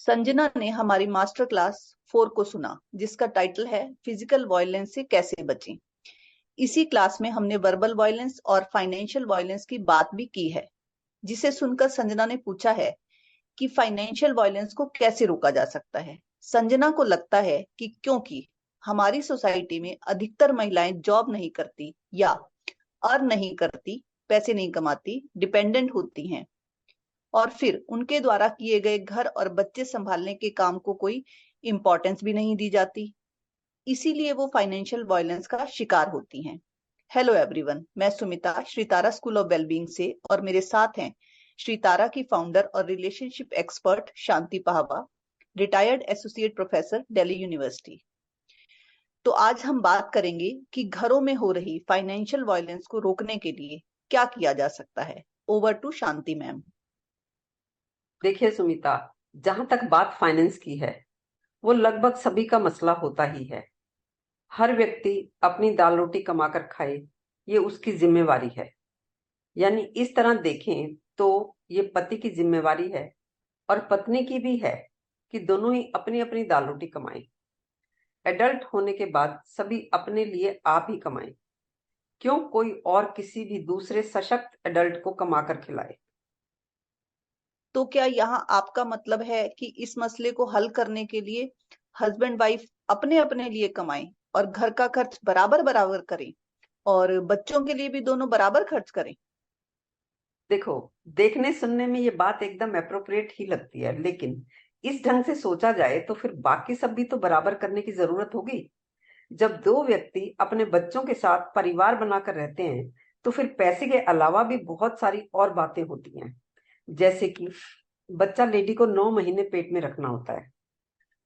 संजना ने हमारी master class 4 को सुना, जिसका टाइटल है फिजिकल वायलेंस से कैसे बचें। इसी क्लास में हमने वर्बल वायलेंस और फाइनेंशियल वायलेंस की बात भी की है, जिसे सुनकर संजना ने पूछा है कि फाइनेंशियल वायलेंस को कैसे रोका जा सकता है। संजना को लगता है कि क्योंकि हमारी सोसाइटी में अधिकतर महिलाएं जॉब नहीं करती या अर्न नहीं करती, पैसे नहीं कमाती, डिपेंडेंट होती हैं, और फिर उनके द्वारा किए गए घर और बच्चे संभालने के काम को कोई इंपॉर्टेंस भी नहीं दी जाती, इसीलिए वो फाइनेंशियल वायलेंस का शिकार होती हैं। हेलो एवरीवन, मैं Sumita Shritara school of wellbeing से, और मेरे साथ हैं श्रीतारा की फाउंडर और relationship expert Shanti Pahwa, retired associate professor Delhi university. तो आज हम बात करेंगे कि घरों में हो रही फाइनेंशियल वायलेंस को रोकने के लिए क्या किया जा सकता है। Over to Shanti ma'am. देखिए सुमिता, जहां तक बात फाइनेंस की है, वो लगभग सभी का मसला होता ही है। हर व्यक्ति अपनी दाल रोटी कमाकर खाए, ये उसकी जिम्मेवारी है। यानी इस तरह देखें तो ये पति की जिम्मेवारी है और पत्नी की भी है कि दोनों ही अपनी अपनी दाल रोटी कमाएं। एडल्ट होने के बाद सभी अपने लिए आप ही कमाएं, क्यों कोई और किसी भी दूसरे सशक्त एडल्ट को कमाकर खिलाए। तो क्या यहाँ आपका मतलब है कि इस मसले को हल करने के लिए हस्बैंड वाइफ अपने अपने लिए कमाएं और घर का खर्च बराबर बराबर करें और बच्चों के लिए भी दोनों बराबर खर्च करें? देखो, देखने सुनने में ये बात एकदम अप्रोप्रिएट ही लगती है, लेकिन इस ढंग से सोचा जाए तो फिर बाकी सब भी तो बराबर करने की जरूरत होगी। जब दो व्यक्ति अपने बच्चों के साथ परिवार बनाकर रहते हैं तो फिर पैसे के अलावा भी बहुत सारी और बातें होती हैं। जैसे कि बच्चा लेडी को 9 महीने पेट में रखना होता है।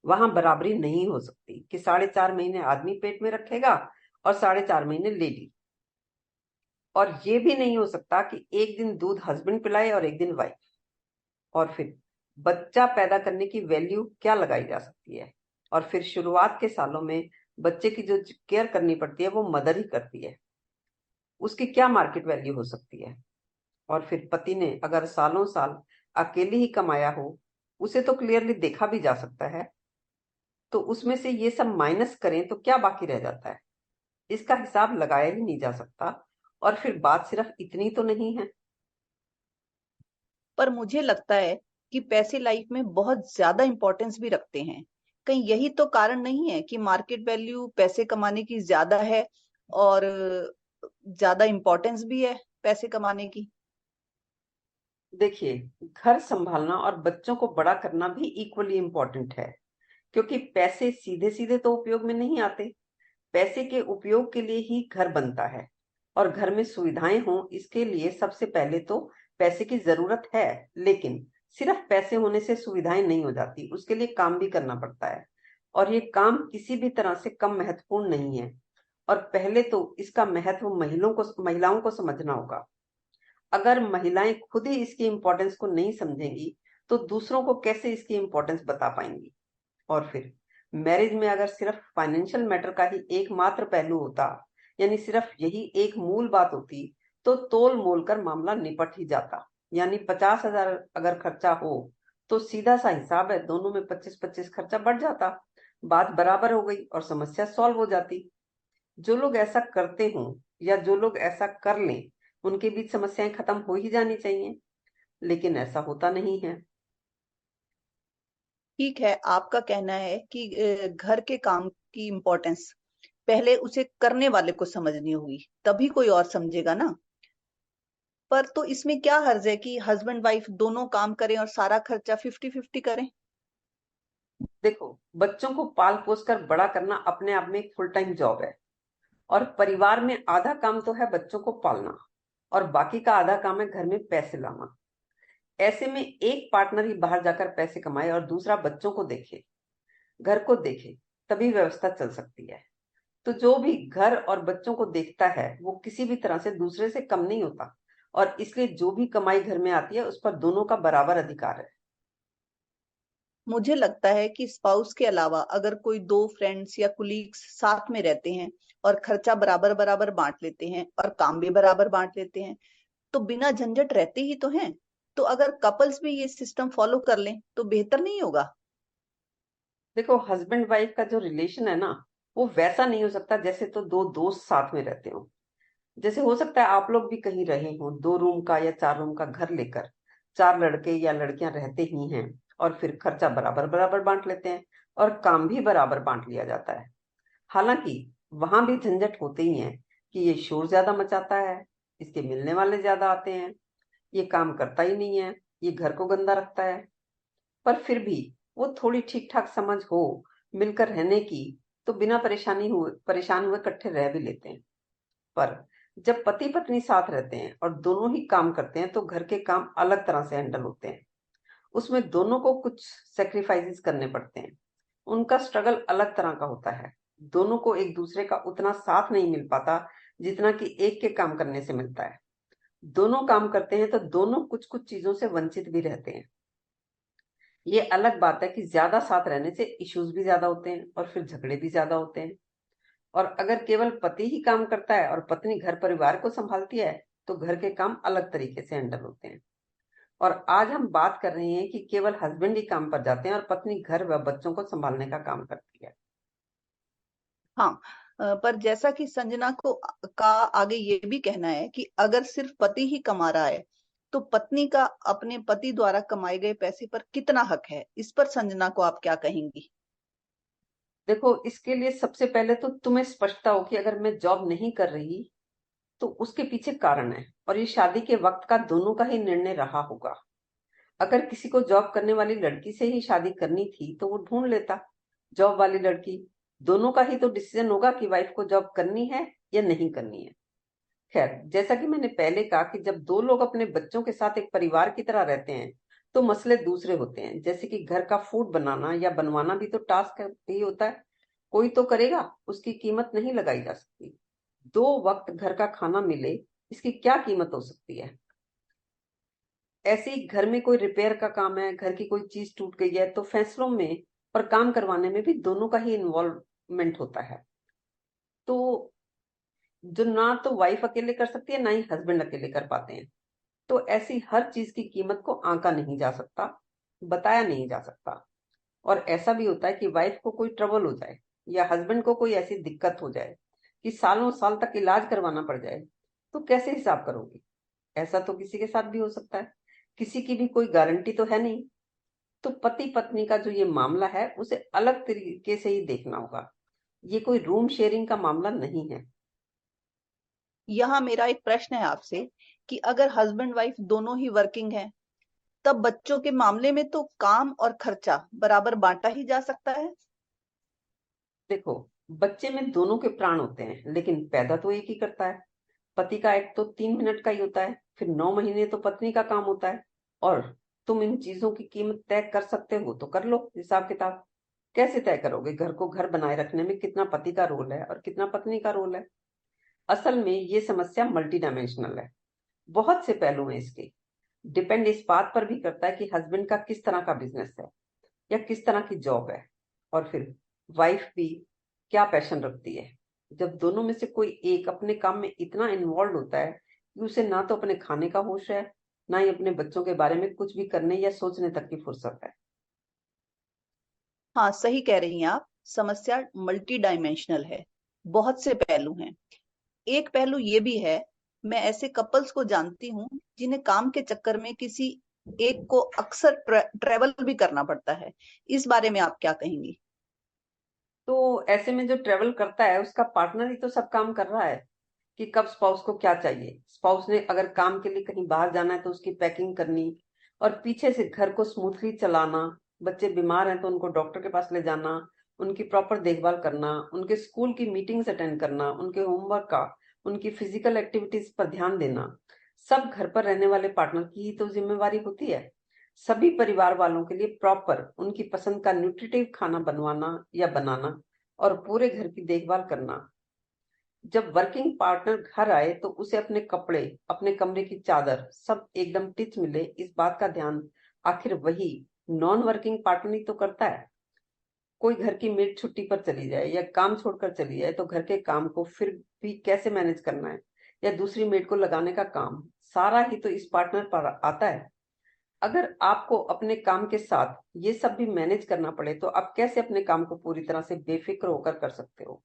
वहां बराबरी नहीं हो सकती कि 4.5 महीने आदमी पेट में रखेगा और 4.5 महीने लेडी। और ये भी नहीं हो सकता कि एक दिन दूध हस्बैंड पिलाए और एक दिन वाइफ। और फिर बच्चा पैदा करने की वैल्यू क्या लगाई जा सकती है? और फिर शुरुआत के सालों में बच्चे की जो केयर करनी पड़ती है वो मदर ही करती है, उसकी क्या मार्केट वैल्यू हो सकती है? और फिर पति ने अगर सालों साल अकेले ही कमाया हो, उसे तो क्लियरली देखा भी जा सकता है, तो उसमें से ये सब माइनस करें तो क्या बाकी रह जाता है? इसका हिसाब लगाया ही नहीं जा सकता। और फिर बात सिर्फ इतनी तो नहीं है। पर मुझे लगता है कि पैसे लाइफ में बहुत ज्यादा इंपॉर्टेंस भी रखते हैं। कहीं यही तो कारण नहीं है कि मार्केट वैल्यू पैसे कमाने की ज्यादा है और ज्यादा इंपॉर्टेंस भी है पैसे कमाने की? देखिए, घर संभालना और बच्चों को बड़ा करना भी इक्वली इम्पोर्टेंट है, क्योंकि पैसे सीधे सीधे तो उपयोग में नहीं आते। पैसे के उपयोग के लिए ही घर बनता है, और घर में सुविधाएं हों इसके लिए सबसे पहले तो पैसे की जरूरत है। लेकिन सिर्फ पैसे होने से सुविधाएं नहीं हो जाती, उसके लिए काम भी करना पड़ता है, और ये काम किसी भी तरह से कम महत्वपूर्ण नहीं है। और पहले तो इसका महत्व महिलाओं को समझना होगा। अगर महिलाएं खुद ही इसकी इंपॉर्टेंस को नहीं समझेंगी तो दूसरों को कैसे इसकी इंपॉर्टेंस बता पाएंगी? और फिर मैरिज में अगर सिर्फ फाइनेंशियल मैटर का ही एकमात्र पहलू होता, यानी सिर्फ यही एक मूल बात होती, तो तोल मोल कर मामला निपट ही जाता। यानी 50,000 अगर खर्चा हो तो सीधा सा हिसाब है, दोनों में 25-25 खर्चा बढ़ जाता, बात बराबर हो गई और समस्या सॉल्व हो जाती। जो लोग ऐसा करते हों या जो लोग ऐसा कर लें, उनके बीच समस्याएं खत्म हो ही जानी चाहिए, लेकिन ऐसा होता नहीं है। ठीक है, आपका कहना है कि घर के काम की इम्पोर्टेंस पहले उसे करने वाले को समझनी होगी, तभी कोई और समझेगा ना। पर तो इसमें क्या हर्ज है कि हस्बैंड वाइफ दोनों काम करें और सारा खर्चा 50-50 करें? देखो, बच्चों को पाल पोस कर बड़ा करना अपने आप में एक फुल टाइम जॉब है, और परिवार में आधा काम तो है बच्चों को पालना, और बाकी का आधा काम है घर में पैसे लाना। ऐसे में एक पार्टनर ही बाहर जाकर पैसे कमाए और दूसरा बच्चों को देखे, घर को देखे, तभी व्यवस्था चल सकती है। तो जो भी घर और बच्चों को देखता है वो किसी भी तरह से दूसरे से कम नहीं होता, और इसलिए जो भी कमाई घर में आती है उस पर दोनों का बराबर अधिकार है। मुझे लगता है कि स्पाउस के अलावा अगर कोई दो फ्रेंड्स या कुलीग्स साथ में रहते हैं और खर्चा बराबर बराबर बांट लेते हैं और काम भी बराबर बांट लेते हैं, तो बिना झंझट रहते ही तो हैं। तो अगर कपल्स भी ये सिस्टम फॉलो कर लें तो बेहतर नहीं होगा? देखो, हस्बैंड वाइफ का जो रिलेशन है ना, वो वैसा नहीं हो सकता जैसे तो दो दोस्त साथ में रहते हो। जैसे हो सकता है आप लोग भी कहीं रहे हो, 2 रूम का या 4 रूम का घर लेकर, 4 लड़के या लड़कियां रहते ही हैं, और फिर खर्चा बराबर बराबर बांट लेते हैं, और काम भी बराबर बांट लिया जाता है। हालांकि वहां भी झंझट होते ही हैं कि ये शोर ज्यादा मचाता है, इसके मिलने वाले ज्यादा आते हैं, ये काम करता ही नहीं है, ये घर को गंदा रखता है। पर फिर भी वो थोड़ी ठीक ठाक समझ हो मिलकर रहने की, तो बिना परेशान हुए इकट्ठे रह भी लेते हैं। पर जब पति पत्नी साथ रहते हैं और दोनों ही काम करते हैं, तो घर के काम अलग तरह से हैंडल होते हैं। उसमें दोनों को कुछ सेक्रीफाइसेस करने पड़ते हैं। उनका स्ट्रगल अलग तरह का होता है। दोनों को एक दूसरे का उतना साथ नहीं मिल पाता जितना कि एक के काम करने से मिलता है। दोनों काम करते हैं तो दोनों कुछ कुछ चीजों से वंचित भी रहते हैं। ये अलग बात है कि ज्यादा साथ रहने से इश्यूज भी ज्यादा होते हैं और फिर झगड़े भी ज्यादा होते हैं। और अगर केवल पति ही काम करता है और पत्नी घर परिवार को संभालती है, तो घर के काम अलग तरीके से हैंडल होते हैं। और आज हम बात कर रहे हैं कि केवल हस्बैंड ही काम पर जाते हैं और पत्नी घर व बच्चों को संभालने का काम करती है। हाँ, पर जैसा कि संजना का आगे ये भी कहना है कि अगर सिर्फ पति ही कमा रहा है, तो पत्नी का अपने पति द्वारा कमाए गए पैसे पर कितना हक है? इस पर संजना को आप क्या कहेंगी? देखो, इसके लिए सबसे पहले तो तुम्हें स्पष्टता हो कि अगर मैं जॉब नहीं कर रही तो उसके पीछे कारण है, और ये शादी के वक्त का दोनों का ही निर्णय रहा होगा। अगर किसी को जॉब करने वाली लड़की से ही शादी करनी थी तो वो ढूंढ लेता जॉब वाली लड़की। दोनों का ही तो डिसीजन होगा कि वाइफ को जॉब करनी है या नहीं करनी है। खैर, जैसा कि मैंने पहले कहा कि जब दो लोग अपने बच्चों के साथ एक परिवार की तरह रहते हैं, तो मसले दूसरे होते हैं। जैसे कि घर का फूड बनाना या बनवाना भी तो टास्क ही होता है। कोई तो करेगा, उसकी कीमत नहीं लगाई जा सकती। 2 वक्त घर का खाना मिले, इसकी क्या कीमत हो सकती है? ऐसे ही घर में कोई रिपेयर का काम है, घर की कोई चीज टूट गई है, तो फैसलों में और काम करवाने में भी दोनों का ही इन्वॉल्वमेंट होता है। तो जो ना तो वाइफ अकेले कर सकती है, ना ही हस्बैंड अकेले कर पाते हैं। तो ऐसी हर चीज की कीमत को आंका नहीं जा सकता, बताया नहीं जा सकता। और ऐसा भी होता है कि वाइफ को कोई ट्रबल हो जाए या हस्बैंड को कोई ऐसी दिक्कत हो जाए कि सालों साल तक इलाज करवाना पड़ जाए, तो कैसे हिसाब करोगे? ऐसा तो किसी के साथ भी हो सकता है, किसी की भी कोई गारंटी तो है नहीं। तो पति पत्नी का जो ये मामला है, उसे अलग तरीके से ही देखना होगा। ये कोई रूम शेयरिंग का मामला नहीं है। यहाँ मेरा एक प्रश्न है आपसे कि अगर हस्बैंड वाइफ दोनों ही वर्किंग हैं, तब बच्चों के मामले में तो काम और खर्चा बराबर बांटा ही जा सकता है। देखो, बच्चे में दोनों के प्राण होते हैं, लेकिन पैदा तो एक ही करता है। पति का एक तो 3 मिनट का ही होता है, फिर 9 महीने तो पत्नी का काम होता है। और तुम इन चीजों की कीमत तय कर सकते हो तो कर लो हिसाब किताब। कैसे तय करोगे घर को घर बनाए रखने में कितना पति का रोल है और कितना पत्नी का रोल है? असल में ये समस्या मल्टी डायमेंशनल है। बहुत से पहलू हैं इसके। डिपेंड इस बात पर भी करता है कि हस्बैंड का किस तरह का बिजनेस है या किस तरह की जॉब है, और फिर वाइफ भी क्या पैशन रखती है। जब दोनों में से कोई एक अपने काम में इतना इन्वॉल्व होता है कि उसे ना तो अपने खाने का होश है, ना ही अपने बच्चों के बारे में कुछ भी करने या सोचने तक की फुर्सत है। हाँ, सही कह रही हैं आप। समस्या मल्टी डायमेंशनल है, बहुत से पहलू हैं। एक पहलू ये भी है, मैं ऐसे कपल्स को जानती हूँ जिन्हें काम के चक्कर में किसी एक को अक्सर ट्रेवल भी करना पड़ता है। इस बारे में आप क्या कहेंगी? तो ऐसे में जो ट्रेवल करता है, उसका पार्टनर ही तो सब काम कर रहा है कि कब स्पाउस को क्या चाहिए। स्पाउस ने अगर काम के लिए कहीं बाहर जाना है तो उसकी पैकिंग करनी, और पीछे से घर को स्मूथली चलाना। बच्चे बीमार हैं तो उनको डॉक्टर के पास ले जाना, उनकी प्रॉपर देखभाल करना, उनके स्कूल की मीटिंग्स अटेंड करना, उनके होमवर्क का, उनकी फिजिकल एक्टिविटीज पर ध्यान देना, सब घर पर रहने वाले पार्टनर की ही तो जिम्मेवारी होती है। सभी परिवार वालों के लिए प्रॉपर उनकी पसंद का न्यूट्रिटिव खाना बनवाना या बनाना, और पूरे घर की देखभाल करना। जब वर्किंग पार्टनर घर आए तो उसे अपने कपड़े, अपने कमरे की चादर सब एकदम टिच मिले, इस बात का ध्यान आखिर वही नॉन वर्किंग पार्टनर ही तो करता है। कोई घर की मेड छुट्टी पर चली जाए या काम छोड़कर चली जाए तो घर के काम को फिर भी कैसे मैनेज करना है, या दूसरी मेड को लगाने का काम, सारा ही तो इस पार्टनर पर आता है। अगर आपको अपने काम के साथ ये सब भी मैनेज करना पड़े तो आप कैसे अपने काम को पूरी तरह से बेफिक्र होकर कर सकते हो?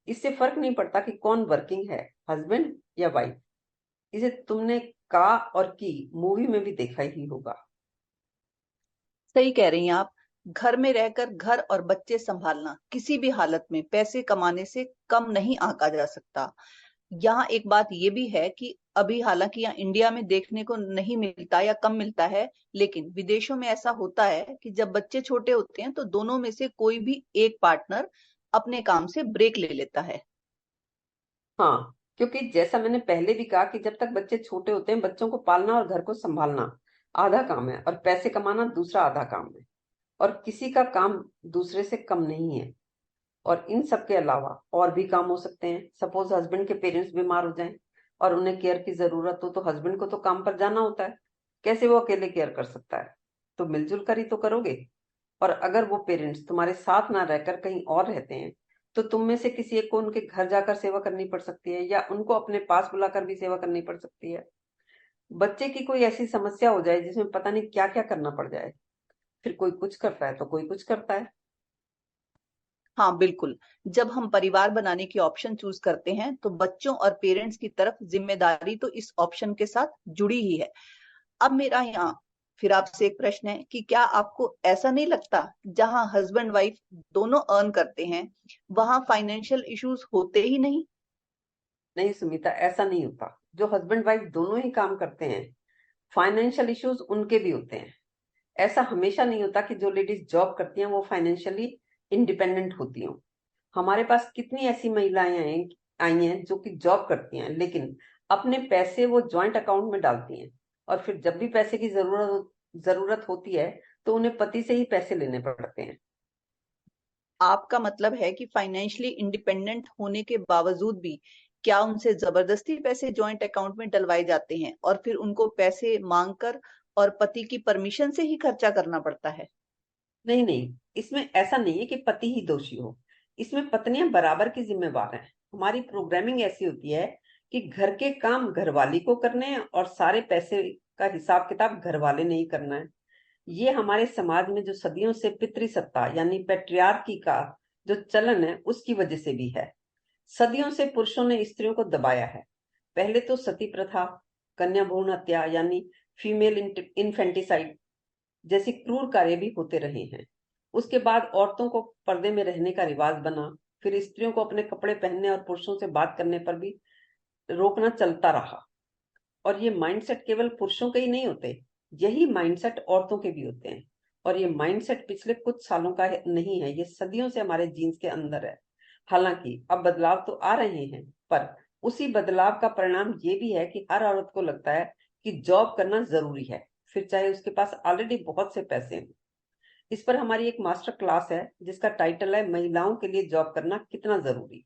इससे फर्क नहीं पड़ता कि कौन वर्किंग है, हस्बैंड या वाइफ। इसे तुमने का और की मूवी में भी देखा ही होगा। सही कह रही हैं आप। घर में रहकर घर और बच्चे संभालना किसी भी हालत में पैसे कमाने से कम नहीं आंका जा सकता। यहाँ एक बात ये भी है कि अभी हालांकि यहाँ इंडिया में देखने को नहीं मिलता या कम मिलता है, लेकिन विदेशों में ऐसा होता है कि जब बच्चे छोटे होते हैं तो दोनों में से कोई भी एक पार्टनर अपने काम से ब्रेक ले लेता है। हाँ, क्योंकि जैसा मैंने पहले भी कहा कि जब तक बच्चे छोटे होते हैं, बच्चों को पालना और घर को संभालना आधा काम है और पैसे कमाना दूसरा आधा काम है, और किसी का काम दूसरे से कम नहीं है। और इन सब के अलावा और भी काम हो सकते हैं। सपोज हस्बैंड के पेरेंट्स बीमार हो जाएं और उन्हें केयर की जरूरत हो, तो हस्बैंड को तो काम पर जाना होता है। कैसे वो अकेले केयर कर सकता है? तो मिलजुल कर ही तो करोगे। और अगर वो पेरेंट्स तुम्हारे साथ ना रहकर कहीं और रहते हैं, तो तुम में से किसी एक को उनके घर जाकर सेवा करनी पड़ सकती है, या उनको अपने पास बुलाकर भी सेवा करनी पड़ सकती है। बच्चे की कोई ऐसी समस्या हो जाए जिसमें पता नहीं क्या क्या करना पड़ जाए, फिर कोई कुछ करता है तो कोई कुछ करता है। हाँ बिल्कुल। जब हम परिवार बनाने की ऑप्शन चूज करते हैं तो बच्चों और पेरेंट्स की तरफ जिम्मेदारी तो इस ऑप्शन के साथ जुड़ी ही है। अब मेरा यहाँ फिर आपसे एक प्रश्न है कि क्या आपको ऐसा नहीं लगता जहां हस्बैंड वाइफ दोनों अर्न करते हैं वहां फाइनेंशियल इश्यूज होते ही नहीं? नहीं सुमिता, ऐसा नहीं होता। जो हस्बैंड वाइफ दोनों ही काम करते हैं, फाइनेंशियल इश्यूज उनके भी होते हैं। ऐसा हमेशा नहीं होता कि जो लेडीज जॉब करती हैं वो फाइनेंशियली इंडिपेंडेंट होती हैं। हमारे पास कितनी ऐसी महिलाएं आई हैं जो कि जॉब करती हैं, लेकिन अपने पैसे वो ज्वाइंट अकाउंट में डालती हैं, और फिर जब भी पैसे की जरूरत होती है तो उन्हें पति से ही पैसे लेने पड़ते हैं। आपका मतलब है कि फाइनेंशियली इंडिपेंडेंट होने के बावजूद भी क्या उनसे जबरदस्ती पैसे जॉइंट अकाउंट में डलवाए जाते हैं और फिर उनको पैसे मांगकर और पति की परमिशन से ही खर्चा करना पड़ता है? नहीं नहीं, इसमें ऐसा नहीं है कि पति ही दोषी हो। इसमें पत्नियां बराबर की जिम्मेवार हैं। हमारी प्रोग्रामिंग ऐसी होती है कि घर के काम घरवाली को करने हैं और सारे पैसे का हिसाब किताब घरवाले ने ही करना है। ये हमारे समाज में जो सदियों से पितृसत्ता यानी पैट्रियार्की का जो चलन है उसकी वजह से भी है। सदियों से पुरुषों ने स्त्रियों को दबाया है। पहले तो सती प्रथा, कन्या भ्रूण हत्या यानी फीमेल इन्फेंटिसाइड जैसे क्रूर कार्य भी होते रहे हैं। उसके बाद औरतों को पर्दे में रहने का रिवाज बना। फिर स्त्रियों को अपने कपड़े पहनने और पुरुषों से बात करने पर भी रोकना चलता रहा। और ये माइंडसेट केवल पुरुषों के ही नहीं होते, यही माइंडसेट औरतों के भी होते हैं। और ये माइंडसेट पिछले कुछ सालों का नहीं है, ये सदियों से हमारे जीन्स के अंदर है। हालांकि अब बदलाव तो आ रहे हैं, पर उसी बदलाव का परिणाम ये भी है कि हर औरत को लगता है कि जॉब करना जरूरी है, फिर चाहे उसके पास ऑलरेडी बहुत से पैसे हों। इस पर हमारी एक मास्टर क्लास है जिसका टाइटल है महिलाओं के लिए जॉब करना कितना जरूरी।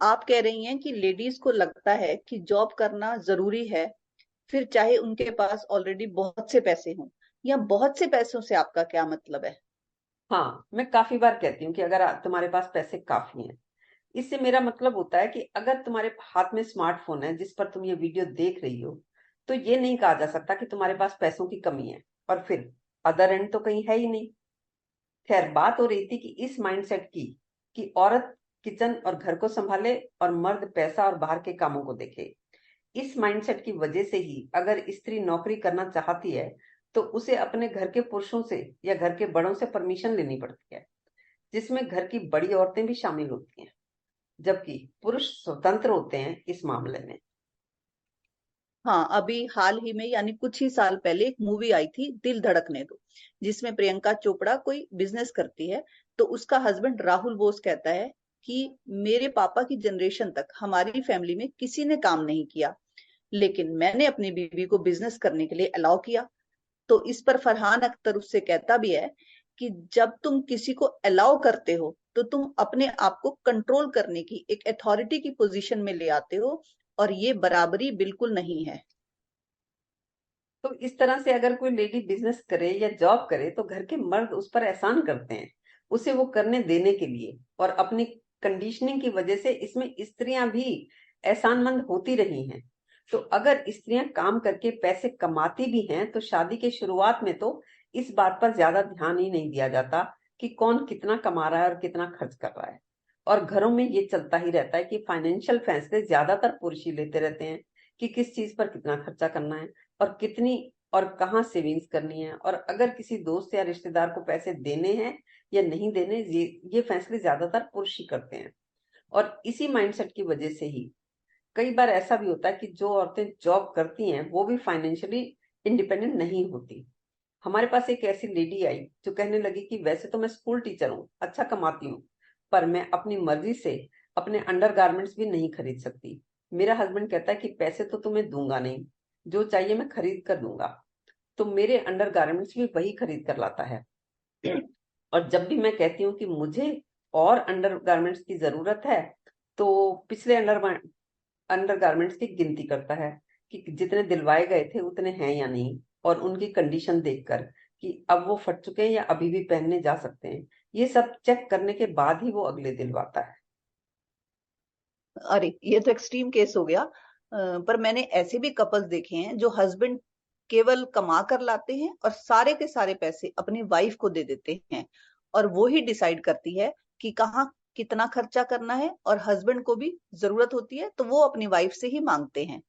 आप कह रही हैं कि लेडीज को लगता है कि जॉब करना जरूरी है, फिर चाहे उनके पास ऑलरेडी बहुत से पैसे हों। या बहुत से पैसों से आपका क्या मतलब है? हाँ, मैं काफी बार कहती हूँ कि अगर तुम्हारे पास पैसे काफी हैं, इससे मेरा मतलब होता है कि अगर तुम्हारे हाथ में स्मार्टफोन है जिस पर तुम ये वीडियो देख रही हो, तो ये नहीं कहा जा सकता कि तुम्हारे पास पैसों की कमी है, और फिर अदर एंड तो कहीं है ही नहीं। खैर, बात हो रही थी कि इस माइंडसेट की कि औरत किचन और घर को संभाले और मर्द पैसा और बाहर के कामों को देखे। इस माइंडसेट की वजह से ही अगर स्त्री नौकरी करना चाहती है तो उसे अपने घर के पुरुषों से या घर के बड़ों से परमिशन लेनी पड़ती है, जिसमें घर की बड़ी औरतें भी शामिल होती हैं, जबकि पुरुष स्वतंत्र होते हैं इस मामले में। हाँ, अभी हाल ही में यानी कुछ ही साल पहले एक मूवी आई थी दिल धड़कने दो, जिसमें प्रियंका चोपड़ा कोई बिजनेस करती है। तो उसका हस्बैंड राहुल बोस कहता है कि मेरे पापा की जनरेशन तक हमारी फैमिली में किसी ने काम नहीं किया, लेकिन मैंने अपनी बीवी को बिजनेस करने के लिए अलाउ किया। तो इस पर फरहान अख्तर उससे कहता भी है कि जब तुम किसी को अलाउ करते हो तो तुम अपने आप को कंट्रोल करने की एक अथॉरिटी की पोजीशन में ले आते हो, और ये बराबरी बिल्कुल नहीं है। तो इस तरह से अगर कोई लेडी बिजनेस करे या जॉब करे तो घर के मर्द उस पर एहसान करते हैं, उसे वो करने देने के लिए। और अपनी कंडीशनिंग की वजह से इसमें स्त्रियां भी एहसानमंद होती रही हैं। तो अगर स्त्रियां काम करके पैसे कमाती भी हैं तो शादी के शुरुआत में तो इस बात पर ज्यादा ध्यान ही नहीं दिया जाता कि कौन कितना कमा रहा है और कितना खर्च कर रहा है। और घरों में ये चलता ही रहता है कि फाइनेंशियल फैसले ज्यादातर पुरुष ही लेते रहते हैं कि किस चीज पर कितना खर्चा करना है और कितनी और कहाँ सेविंग्स करनी है, और अगर किसी दोस्त या रिश्तेदार को पैसे देने हैं या नहीं देने, ये फैसले ज्यादातर पुरुष ही करते हैं। और इसी माइंडसेट की वजह से ही कई बार ऐसा भी होता है कि जो औरतें जॉब करती हैं वो भी फाइनेंशियली इंडिपेंडेंट नहीं होती। हमारे पास एक ऐसी लेडी आई जो कहने लगी कि वैसे तो मैं स्कूल टीचर हूँ, अच्छा कमाती हूँ, पर मैं अपनी मर्जी से अपने अंडरगारमेंट्स भी नहीं खरीद सकती। मेरा हस्बैंड कहता है कि पैसे तो तुम्हें दूंगा नहीं, जो चाहिए मैं खरीद कर दूंगा, तो मेरे अंडरगारमेंट्स भी वही खरीद कर लाता है। और जब भी मैं कहती हूँ कि मुझे और अंडरगारमेंट्स की जरूरत है, तो पिछले अंडरगारमेंट्स की गिनती करता है कि जितने दिलवाए गए थे उतने हैं या नहीं, और उनकी कंडीशन देखकर कि अब वो फट चुके हैं या अभी भी पहनने जा सकते हैं, ये सब चेक करने के बाद ही वो अगले दिलवाता है। अरे ये तो एक्सट्रीम केस हो गया। पर मैंने ऐसे भी कपल्स देखे हैं जो हस्बैंड केवल कमा कर लाते हैं और सारे के सारे पैसे अपनी वाइफ को दे देते हैं, और वो ही डिसाइड करती है कि कहाँ कितना खर्चा करना है, और हस्बैंड को भी जरूरत होती है तो वो अपनी वाइफ से ही मांगते हैं।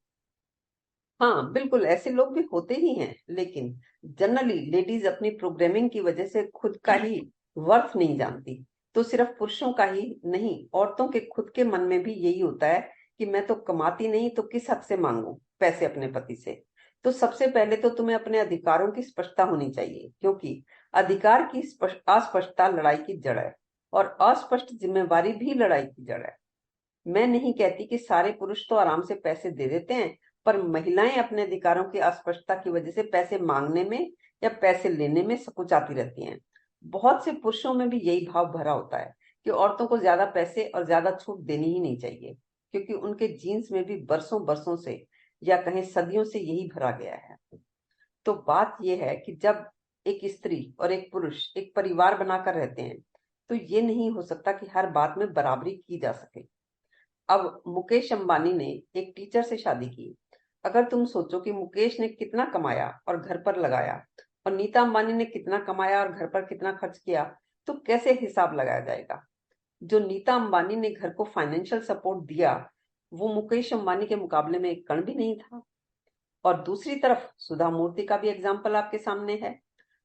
हाँ बिल्कुल, ऐसे लोग भी होते ही हैं, लेकिन जनरली लेडीज अपनी प्रोग्रामिंग की वजह से खुद का ही वर्थ नहीं जानती। तो सिर्फ पुरुषों का ही नहीं, औरतों के खुद के मन में भी यही होता है कि मैं तो कमाती नहीं तो किस हक से मांगू पैसे अपने पति से। तो सबसे पहले तो तुम्हें अपने अधिकारों की स्पष्टता होनी चाहिए, क्योंकि अधिकार की अस्पष्टता लड़ाई की जड़ है, और अस्पष्ट जिम्मेवारी भी लड़ाई की जड़ है। मैं नहीं कहती कि सारे पुरुष तो आराम से पैसे दे देते हैं, पर महिलाएं अपने अधिकारों की अस्पष्टता की वजह से पैसे मांगने में या पैसे लेने में सकुचाती रहती हैं। बहुत से पुरुषों में भी यही भाव भरा होता है कि औरतों को ज्यादा पैसे और ज्यादा छूट देनी ही नहीं चाहिए, क्योंकि उनके जीन्स में भी बरसों बरसों से या कहें सदियों से यही भरा गया है। तो बात यह है कि जब एक स्त्री और एक पुरुष एक परिवार बनाकर रहते हैं, तो ये नहीं हो सकता कि हर बात में बराबरी की जा सके। अब मुकेश अंबानी ने एक टीचर से शादी की। अगर तुम सोचो कि मुकेश ने कितना कमाया और घर पर लगाया, और नीता अंबानी ने कितना कमाया और घर पर कितना खर्च किया, तो कैसे हिसाब लगाया जाएगा? जो नीता अंबानी ने घर को फाइनेंशियल सपोर्ट दिया, वो मुकेश अंबानी के मुकाबले में एक कण भी नहीं था। और दूसरी तरफ सुधा मूर्ति का भी एग्जाम्पल आपके सामने है।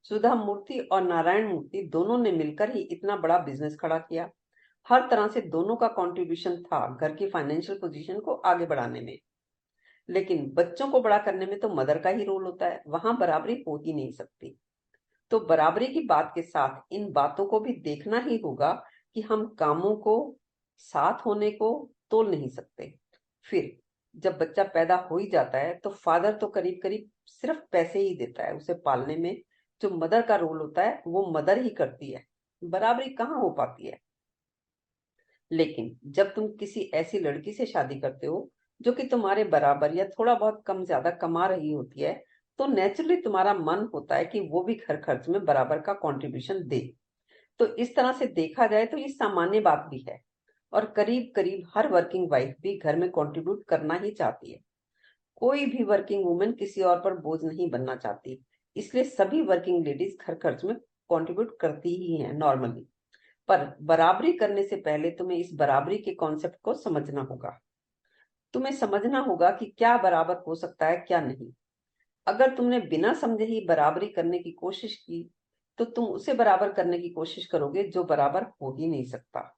सुधा मूर्ति और नारायण मूर्ति दोनों ने मिलकर ही इतना बड़ा बिजनेस खड़ा किया। हर तरह से दोनों का कंट्रीब्यूशन था घर की फाइनेंशियल पोजीशन को आगे बढ़ाने में। लेकिन बच्चों को बड़ा करने में तो मदर का ही रोल होता है, वहां बराबरी हो ही नहीं सकती। तो बराबरी की बात के साथ इन बातों को भी देखना ही होगा कि हम कामों को साथ होने को तोल नहीं सकते। फिर जब बच्चा पैदा हो ही जाता है तो फादर तो करीब करीब सिर्फ पैसे ही देता है उसे पालने में। जो मदर का रोल होता है वो मदर ही करती है, बराबरी कहाँ हो पाती है। लेकिन जब तुम किसी ऐसी लड़की से शादी करते हो जो कि तुम्हारे बराबर या थोड़ा बहुत कम ज्यादा कमा रही होती है, तो नेचुरली तुम्हारा मन होता है कि वो भी घर खर्च में बराबर का कंट्रीब्यूशन दे। तो इस तरह से देखा जाए तो ये सामान्य बात भी है, और करीब करीब हर वर्किंग वाइफ भी घर में कंट्रीब्यूट करना ही चाहती है। कोई भी वर्किंग वुमेन किसी और पर बोझ नहीं बनना चाहती, इसलिए सभी वर्किंग लेडीज घर खर्च में कंट्रीब्यूट करती ही हैं नॉर्मली। पर बराबरी करने से पहले तुम्हें इस बराबरी के कॉन्सेप्ट को समझना होगा। तुम्हें समझना होगा कि क्या बराबर हो सकता है क्या नहीं। अगर तुमने बिना समझे ही बराबरी करने की कोशिश की, तो तुम उसे बराबर करने की कोशिश करोगे जो बराबर हो ही नहीं सकता।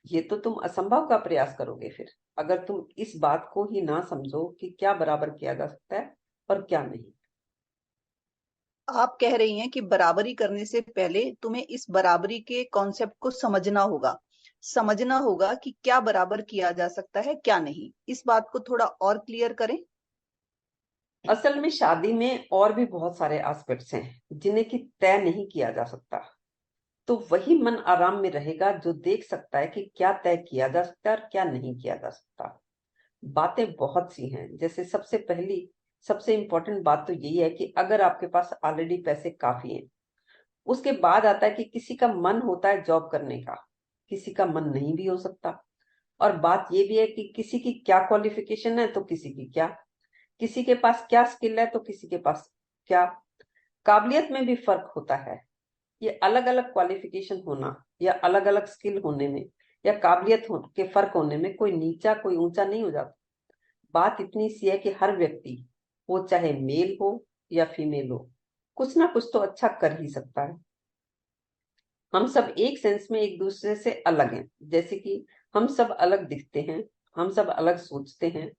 ये तो तुम असंभव का प्रयास करोगे फिर, अगर तुम इस बात को ही ना समझो कि क्या बराबर किया जा सकता है और क्या नहीं। आप कह रही हैं कि बराबरी करने से पहले तुम्हें इस बराबरी के कॉन्सेप्ट को समझना होगा कि क्या बराबर किया जा सकता है क्या नहीं। इस बात को थोड़ा और क्लियर करें। असल में शादी में और भी बहुत सारे एस्पेक्ट्स हैं जिन्हें कि तय नहीं किया जा सकता। तो वही मन आराम में रहेगा जो देख सकता है कि क्या तय किया जा सकता है और क्या नहीं किया जा सकता। बातें बहुत सी हैं, जैसे सबसे इंपॉर्टेंट बात तो यही है कि अगर आपके पास ऑलरेडी पैसे काफी हैं। उसके बाद आता है कि किसी का मन होता है जॉब करने का, किसी का मन नहीं भी हो सकता। और बात यह भी है कि किसी की क्या क्वालिफिकेशन है तो किसी की क्या। किसी के पास क्या स्किल है तो किसी के पास क्या। काबिलियत में भी फर्क होता है। ये अलग अलग क्वालिफिकेशन होना या अलग अलग स्किल होने में या के फर्क होने में कोई नीचा कोई ऊंचा नहीं हो जाता। बात इतनी सी है कि हर व्यक्ति, वो चाहे मेल हो या फीमेल हो, कुछ ना कुछ तो अच्छा कर ही सकता है। हम सब एक सेंस में एक दूसरे से अलग हैं, जैसे कि हम सब अलग दिखते हैं, हम सब अलग सोचते हैं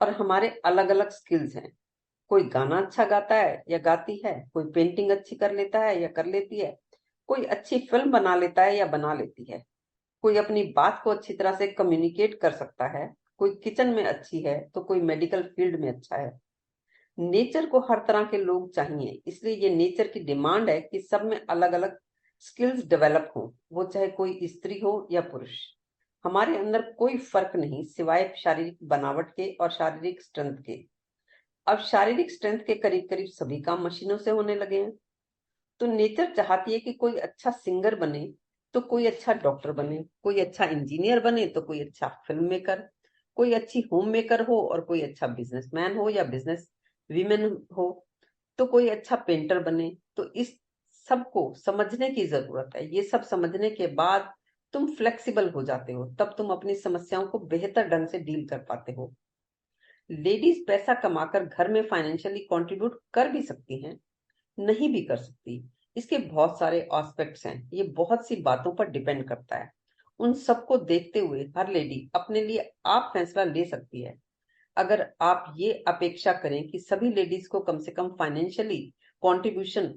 और हमारे अलग अलग स्किल्स हैं। कोई गाना अच्छा गाता है या गाती है, कोई पेंटिंग अच्छी कर लेता है या कर लेती है, कोई अच्छी फिल्म बना लेता है या बना लेती है, कोई अपनी बात को अच्छी तरह से कम्युनिकेट कर सकता है, कोई किचन में अच्छी है तो कोई मेडिकल फील्ड में अच्छा है। नेचर को हर तरह के लोग चाहिए, इसलिए ये नेचर की डिमांड है कि सब में अलग अलग स्किल्स डेवलप हो, वो चाहे कोई स्त्री हो या पुरुष। हमारे अंदर कोई फर्क नहीं सिवाय शारीरिक बनावट के और शारीरिक स्ट्रेंथ के। अब शारीरिक स्ट्रेंथ के करीब करीब सभी काम मशीनों से होने लगे हैं। तो नेचर चाहती है कि कोई अच्छा सिंगर बने तो कोई अच्छा डॉक्टर बने, कोई अच्छा इंजीनियर बने तो कोई अच्छा फिल्म मेकर, कोई अच्छी होम मेकर हो और कोई अच्छा बिजनेसमैन हो या बिजनेस वीमेन हो, तो कोई अच्छा पेंटर बने। तो इस सबको समझने की जरूरत है। ये सब समझने के बाद तुम फ्लेक्सिबल हो जाते हो, तब तुम अपनी समस्याओं को बेहतर ढंग से डील कर पाते हो। लेडीज पैसा कमाकर घर में फाइनेंशियली कंट्रीब्यूट कर भी सकती हैं, नहीं भी कर सकती। इसके बहुत सारे एस्पेक्ट्स हैं, ये बहुत सी बातों पर डिपेंड करता है। उन सबको देखते हुए हर लेडी अपने लिए आप फैसला ले सकती है। अगर आप ये अपेक्षा करें कि सभी लेडीज को कम से कम फाइनेंशियली कंट्रीब्यूशन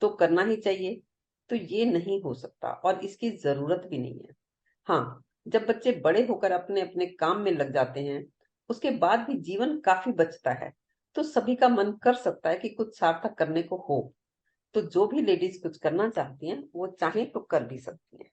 तो करना ही चाहिए, तो ये नहीं हो सकता और इसकी जरूरत भी नहीं है। हाँ, जब बच्चे बड़े होकर अपने अपने काम में लग जाते हैं, उसके बाद भी जीवन काफी बचता है, तो सभी का मन कर सकता है कि कुछ सार्थक करने को हो। तो जो भी लेडीज कुछ करना चाहती हैं वो चाहे तो कर भी सकती हैं।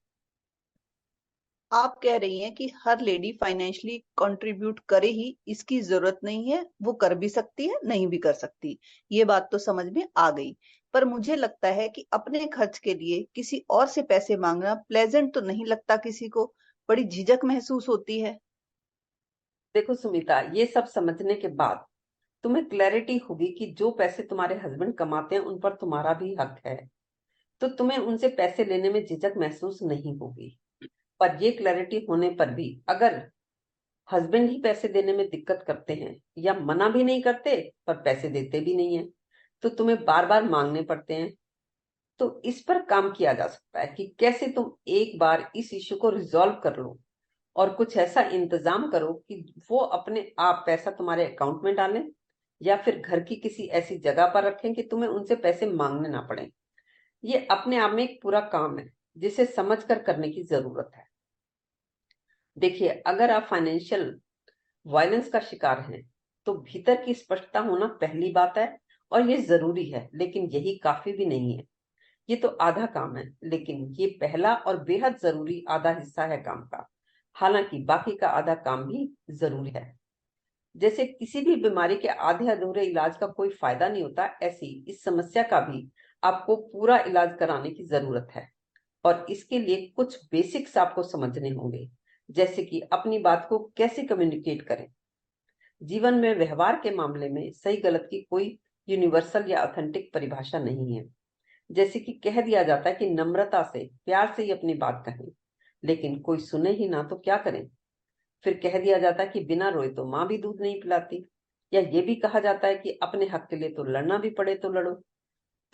आप कह रही हैं कि हर लेडी फाइनेंशियली कंट्रीब्यूट करे ही, इसकी जरूरत नहीं है, वो कर भी सकती है नहीं भी कर सकती। ये बात तो समझ में आ गई। पर मुझे लगता है कि अपने खर्च के लिए किसी और से पैसे मांगना प्लेजेंट तो नहीं लगता, किसी को बड़ी झिझक महसूस होती है। देखो सुमिता, ये सब समझने के बाद तुम्हें क्लैरिटी होगी कि जो पैसे तुम्हारे हस्बैंड कमाते हैं उन पर तुम्हारा भी हक है, तो तुम्हें उनसे पैसे लेने में झिझक महसूस नहीं होगी। पर ये क्लैरिटी होने पर भी अगर हस्बैंड ही पैसे देने में दिक्कत करते हैं या मना भी नहीं करते पर पैसे देते भी नहीं है, तो तुम्हें बार बार मांगने पड़ते हैं, तो इस पर काम किया जा सकता है कि कैसे तुम एक बार इस इश्यू को रिजॉल्व कर लो और कुछ ऐसा इंतजाम करो कि वो अपने आप पैसा तुम्हारे अकाउंट में डालें या फिर घर की किसी ऐसी जगह पर रखें कि तुम्हें उनसे पैसे मांगने ना पड़े। ये अपने आप में एक पूरा काम है जिसे समझ कर करने की जरूरत है। देखिए, अगर आप फाइनेंशियल वायलेंस का शिकार हैं तो भीतर की स्पष्टता होना पहली बात है और ये जरूरी है, लेकिन यही काफी भी नहीं है। ये तो आधा काम है, लेकिन ये पहला और बेहद जरूरी आधा हिस्सा है काम का। हालांकि बाकी का आधा काम भी जरूरी है। जैसे किसी भी बीमारी के आधे अधूरे इलाज का कोई फायदा नहीं होता, ऐसी इस समस्या का भी आपको पूरा इलाज कराने की जरूरत है। और इसके लिए कुछ बेसिक्स आपको समझने होंगे, जैसे कि अपनी बात को कैसे कम्युनिकेट करें। जीवन में व्यवहार के मामले में सही गलत की कोई यूनिवर्सल या ऑथेंटिक परिभाषा नहीं है। जैसे कि कह दिया जाता है कि नम्रता से प्यार से ही अपनी बात कहें, लेकिन कोई सुने ही ना तो क्या करें। फिर कह दिया जाता है कि बिना रोए तो माँ भी दूध नहीं पिलाती, या ये भी कहा जाता है कि अपने हक के लिए तो लड़ना भी पड़े तो लड़ो।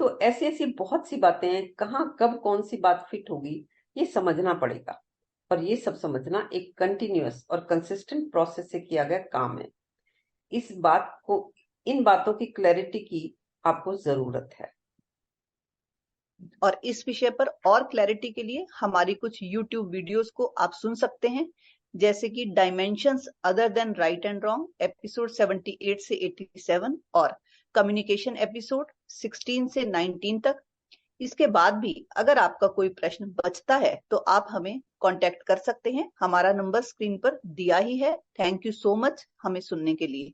तो ऐसी ऐसी बहुत सी बातें हैं, कहाँ कब कौन सी बात फिट होगी ये समझना पड़ेगा। और ये सब समझना एक कंटिन्यूअस और कंसिस्टेंट प्रोसेस से किया गया काम है। इस बात को, इन बातों की क्लैरिटी की आपको जरूरत है। और इस विषय पर और क्लैरिटी के लिए हमारी कुछ यूट्यूब वीडियोस को आप सुन सकते हैं, जैसे कि dimensions other than right and wrong episode 78 से 87 और कम्युनिकेशन एपिसोड 16 से 19 तक। इसके बाद भी अगर आपका कोई प्रश्न बचता है तो आप हमें कांटेक्ट कर सकते हैं। हमारा नंबर स्क्रीन पर दिया ही है। थैंक यू सो मच हमें सुनने के लिए।